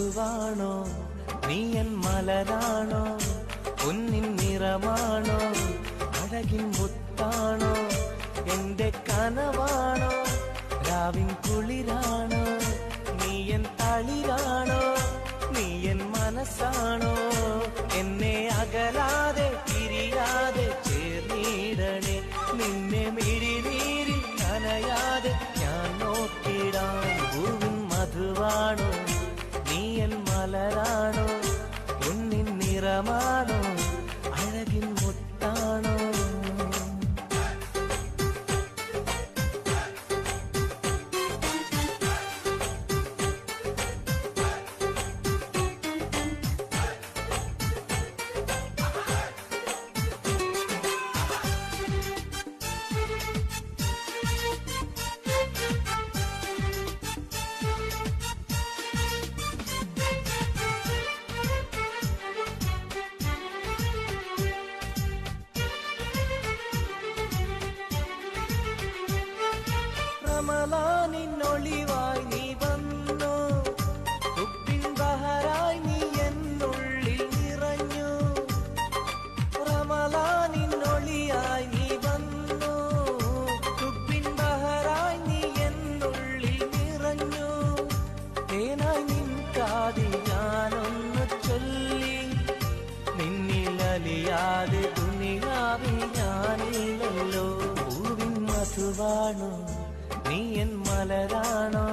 മധുവാണോ നീ എൻ മലരാണോ പൊന്നിൻ നിറമാണോ അഴകിൻ മുത്താണോ എന്റെ കനവാണോ രാവിൻ കുളിരാണോ നീ എൻ തളിരാണോ നീ എൻ മനസ്സാണോ എന്നെ അകലാതെ പിരിയാതെ ചേർന്നിടണേ നിന്നെ മിഴിനീരിൽ നനയാതെ ഞാൻ നോക്കിടാം പൂവിൻ മധുവാണോ നീ എൻ മലരാണോ പൊന്നിൻ നിറമാണോ അഴകിൻ മുത്താണോ റമളാനിന്നൊളിവായി നീ വന്നു തുപ്പിൻ ബഹറായി നീ എന്നുള്ളിൽ നിറഞ്ഞു റമളാനിന്നൊളിയായി നീ വന്നു തുപ്പിൻ ബഹറായി നീ എന്നുള്ളിൽ നിറഞ്ഞു തേനായി നിൻ കാതിൽ ഞാനൊന്നു ചൊല്ലി നിന്നിലലിയാതെ ദുനിയാവിൽ ഞാനില്ലല്ലോ പൂവിൻ മധുവാണോ നീ എൻ മലരാണോ